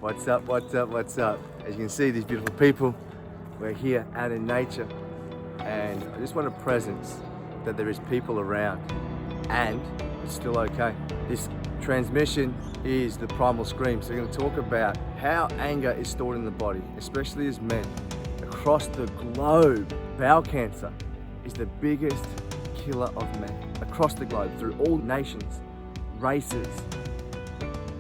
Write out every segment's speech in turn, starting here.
What's up, what's up, what's up? As you can see, these beautiful people, we're here out in nature, and I just want a presence that there is people around, and it's still okay. This transmission is the primal scream. So we're going to talk about how anger is stored in the body, especially as men. Across the globe, bowel cancer is the biggest killer of men. Across the globe, through all nations, races,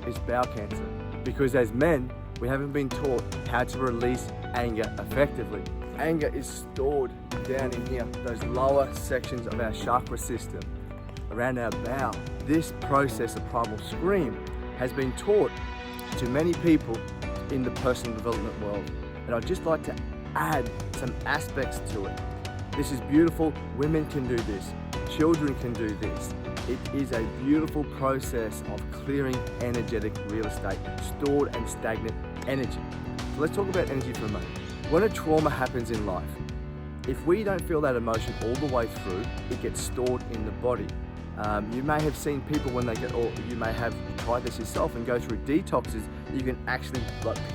is bowel cancer. Because as men, we haven't been taught how to release anger effectively. Anger is stored down in here, those lower sections of our chakra system, around our bowel. This process of primal scream has been taught to many people in the personal development world. And I'd just like to add some aspects to it. This is beautiful. Women can do this. Children can do this. It is a beautiful process of clearing energetic real estate, stored and stagnant energy. So let's talk about energy for a moment. When a trauma happens in life, if we don't feel that emotion all the way through, it gets stored in the body. You may have seen people when they get, or you may have tried this yourself and go through detoxes, you can actually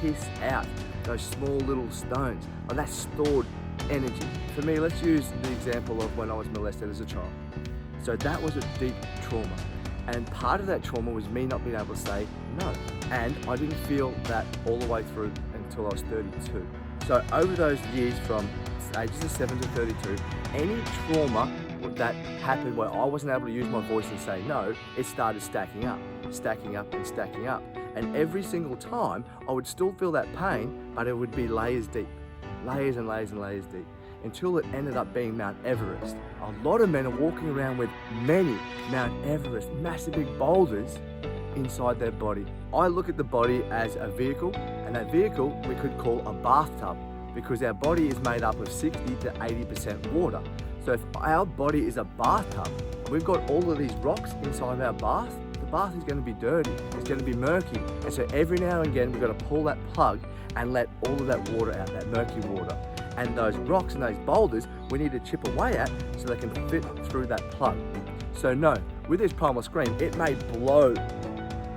piss out those small little stones, and that's stored energy. For me, let's use the example of when I was molested as a child. So that was a deep trauma, and part of that trauma was me not being able to say no, and I didn't feel that all the way through until I was 32. So over those years from ages of 7 to 32, any trauma that happened where I wasn't able to use my voice and say no, it started stacking up and stacking up. And every single time I would still feel that pain, but it would be layers deep, layers and layers and layers deep, until it ended up being Mount Everest. A lot of men are walking around with many Mount Everest, massive big boulders inside their body. I look at the body as a vehicle, and that vehicle we could call a bathtub, because our body is made up of 60 to 80% water. So if our body is a bathtub, we've got all of these rocks inside our bath, the bath is going to be dirty, it's going to be murky. And so every now and again, we've got to pull that plug and let all of that water out, that murky water. And those rocks and those boulders, we need to chip away at so they can fit through that plug. So no, with this primal scream, it may blow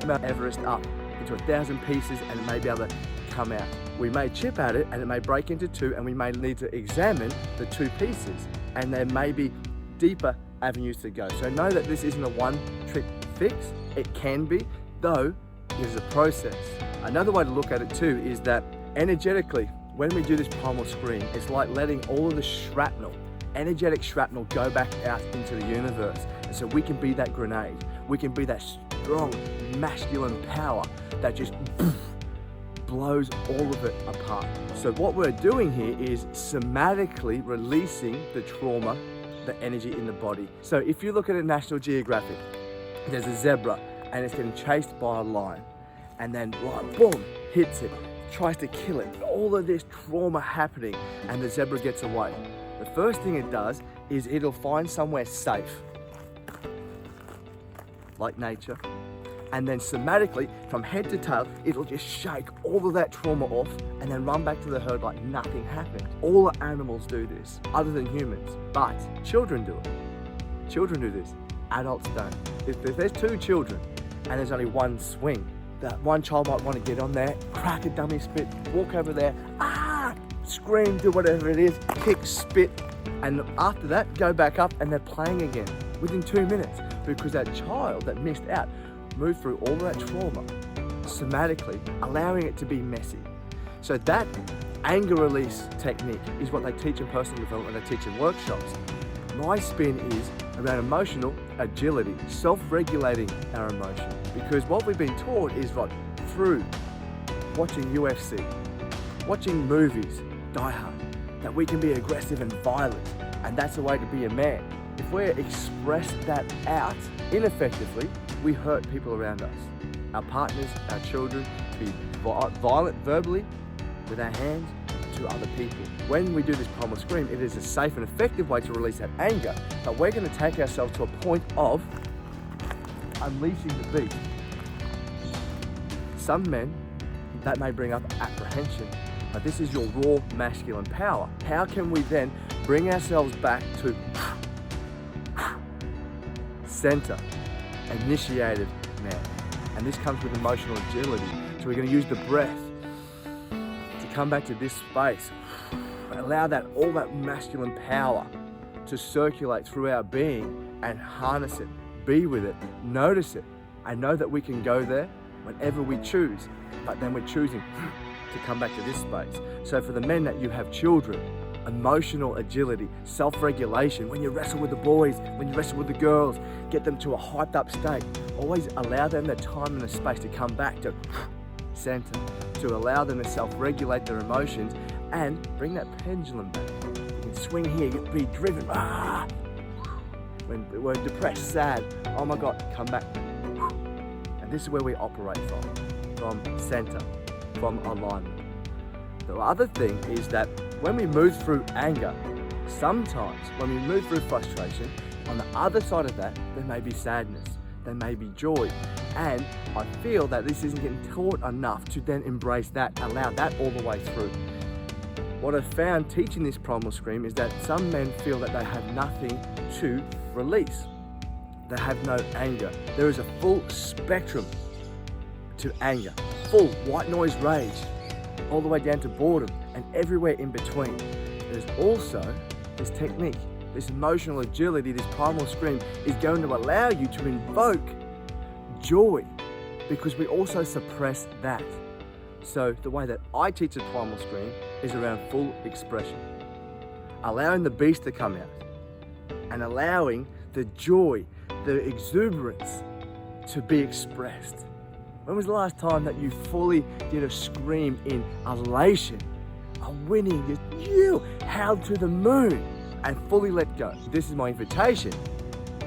Mount Everest up into 1,000 pieces, and it may be able to come out. We may chip at it and it may break into two, and we may need to examine the two pieces, and there may be deeper avenues to go. So know that this isn't a one-trick fix. It can be, though it is a process. Another way to look at it too is that energetically, when we do this primal scream, it's like letting all of the shrapnel, energetic shrapnel, go back out into the universe. And so we can be that grenade. We can be that strong masculine power that just blows all of it apart. So what we're doing here is somatically releasing the trauma, the energy in the body. So if you look at a National Geographic, there's a zebra and it's getting chased by a lion, and then boom, hits it, tries to kill it. All of this trauma happening, and the zebra gets away. The first thing it does is it'll find somewhere safe, like nature, and then somatically, from head to tail, it'll just shake all of that trauma off and then run back to the herd like nothing happened. All the animals do this, other than humans, but children do it. Children do this, adults don't. If there's two children and there's only one swing, that one child might want to get on there, crack a dummy spit, walk over there, scream, do whatever it is, kick, spit, and after that, go back up and they're playing again within 2 minutes, because that child that missed out moved through all that trauma somatically, allowing it to be messy. So that anger release technique is what they teach in personal development, they teach in workshops. My spin is around emotional agility, self-regulating our emotion. Because what we've been taught is through watching UFC, watching movies, Die Hard, that we can be aggressive and violent, and that's the way to be a man. If we express that out ineffectively, we hurt people around us, our partners, our children, to be violent verbally with our hands to other people. When we do this primal scream, it is a safe and effective way to release that anger, but we're going to take ourselves to a point of unleashing the beast. Some men, that may bring up apprehension, but this is your raw masculine power. How can we then bring ourselves back to center, initiated man? And this comes with emotional agility. So we're going to use the breath to come back to this space. Allow all that masculine power to circulate through our being and harness it, be with it, notice it, and know that we can go there whenever we choose, but then we're choosing to come back to this space. So for the men that you have children, emotional agility, self-regulation, when you wrestle with the boys, when you wrestle with the girls, get them to a hyped up state. Always allow them the time and the space to come back to center, to allow them to self-regulate their emotions and bring that pendulum back. You can swing here, be driven. When we're depressed, sad, oh my God, come back. And this is where we operate from center, from alignment. The other thing is that when we move through anger, sometimes when we move through frustration, on the other side of that, there may be sadness, there may be joy. And I feel that this isn't getting taught enough to then embrace that, allow that all the way through. What I've found teaching this primal scream is that some men feel that they have nothing to release. They have no anger. There is a full spectrum to anger, full white noise rage, all the way down to boredom and everywhere in between. There's also this technique, this emotional agility, this primal scream is going to allow you to invoke joy, because we also suppress that. So the way that I teach a primal scream is around full expression, allowing the beast to come out and allowing the joy, the exuberance to be expressed. When was the last time that you fully did a scream in elation, a winning, you howled to the moon and fully let go? This is my invitation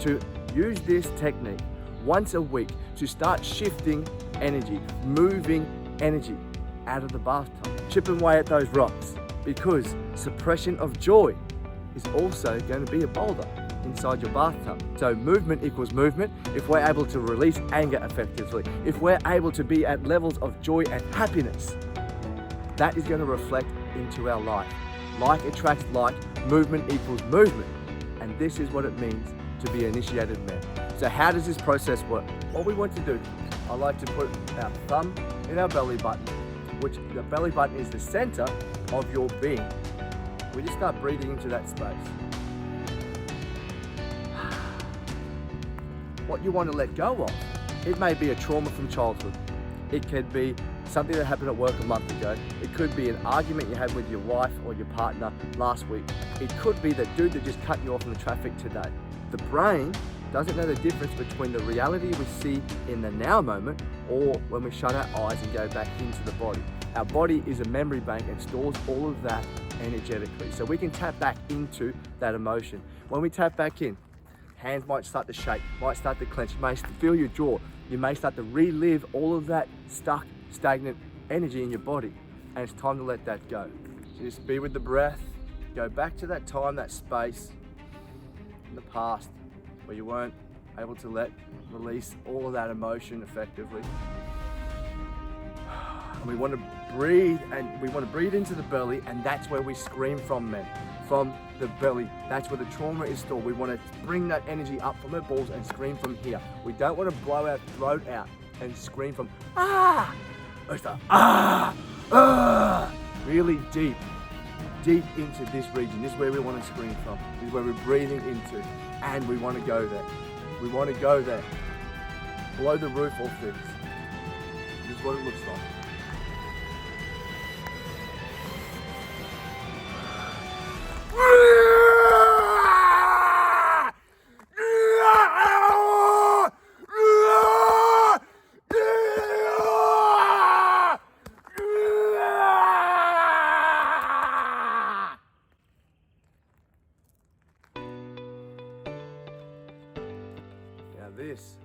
to use this technique once a week to start shifting energy, moving energy out of the bathtub, chipping away at those rocks, because suppression of joy is also going to be a boulder inside your bathtub. So movement equals movement. If we're able to release anger effectively, if we're able to be at levels of joy and happiness, that is going to reflect into our life. Like attracts like, movement equals movement. And this is what it means to be an initiated man. So how does this process work? What we want to do, I like to put our thumb in our belly button, which the belly button is the center of your being. We just start breathing into that space. What you want to let go of. It may be a trauma from childhood. It could be something that happened at work a month ago. It could be an argument you had with your wife or your partner last week. It could be that dude that just cut you off in the traffic today. The brain doesn't know the difference between the reality we see in the now moment or when we shut our eyes and go back into the body. Our body is a memory bank and stores all of that energetically. So we can tap back into that emotion. When we tap back in, hands might start to shake, might start to clench, you may feel your jaw, you may start to relive all of that stuck, stagnant energy in your body, and it's time to let that go. So just be with the breath, go back to that time, that space in the past where you weren't able to release all of that emotion effectively. And we want to breathe, and we want to breathe into the belly, and that's where we scream from, men. From the belly, that's where the trauma is stored. We want to bring that energy up from our balls and scream from here. We don't want to blow our throat out and scream from it's the really deep into this region. This is where we want to scream from. This is where we're breathing into, and we want to go there. We want to go there. Blow the roof off this. This is what it looks like. Now this is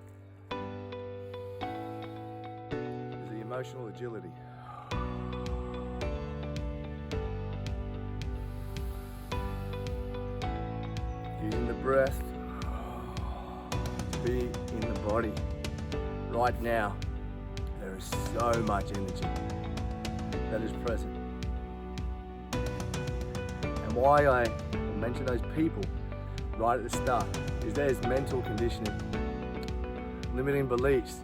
the emotional agility. Using the breath to be in the body. Right now, there is so much energy that is present. And why I mention those people right at the start is there's mental conditioning, limiting beliefs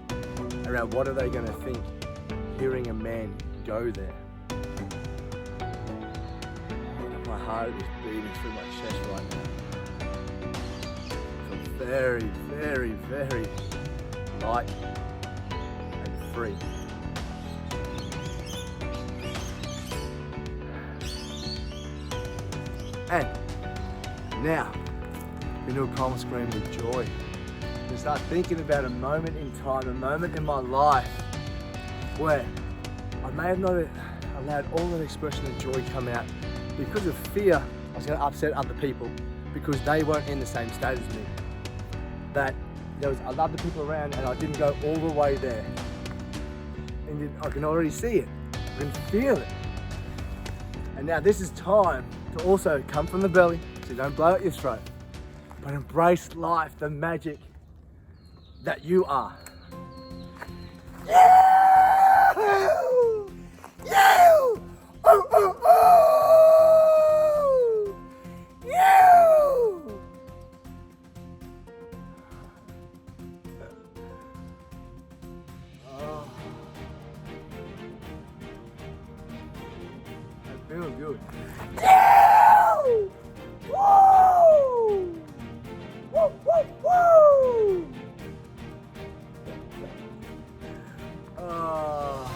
around what are they going to think hearing a man go there. My heart is beating through my chest right now. I feel very, very, very light and free. And now, we do a primal scream with joy. To start thinking about a moment in time, a moment in my life where I may have not allowed all that expression of joy come out because of fear. I was going to upset other people because they weren't in the same state as me. That there was other people around and I didn't go all the way there. And I can already see it. I can feel it. And now this is time to also come from the belly, so you don't blow out your throat, but embrace life, the magic that you are. You! You! Oh, oh, oh! You! Oh. That feels good. You! Woo! Woo, woo, woo! Oh,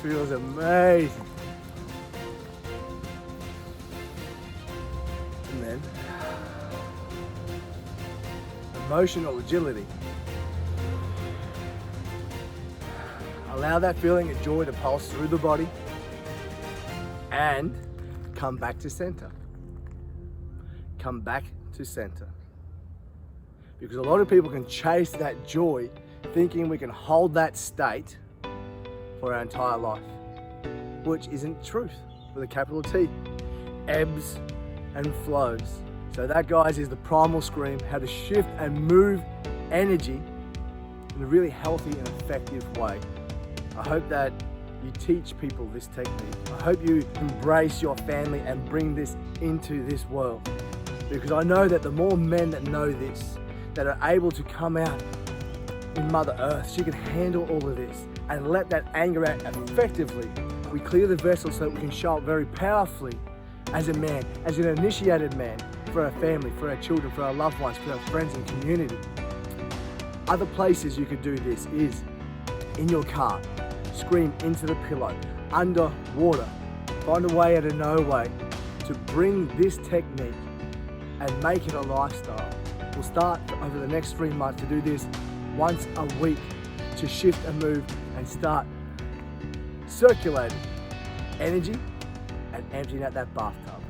feels amazing. And then emotional agility. Allow that feeling of joy to pulse through the body and come back to center. Come back to center. Because a lot of people can chase that joy thinking we can hold that state for our entire life, which isn't truth with a capital T. Ebbs and flows. So that, guys, is the primal scream, how to shift and move energy in a really healthy and effective way. I hope that you teach people this technique. I hope you embrace your family and bring this into this world. Because I know that the more men that know this, that are able to come out in Mother Earth, she can handle all of this and let that anger out effectively. We clear the vessel so that we can show up very powerfully as a man, as an initiated man, for our family, for our children, for our loved ones, for our friends and community. Other places you could do this is in your car, scream into the pillow, underwater. Find a way out of no way to bring this technique and make it a lifestyle. We'll start over the next 3 months to do this once a week to shift and move and start circulating energy and emptying out that bathtub.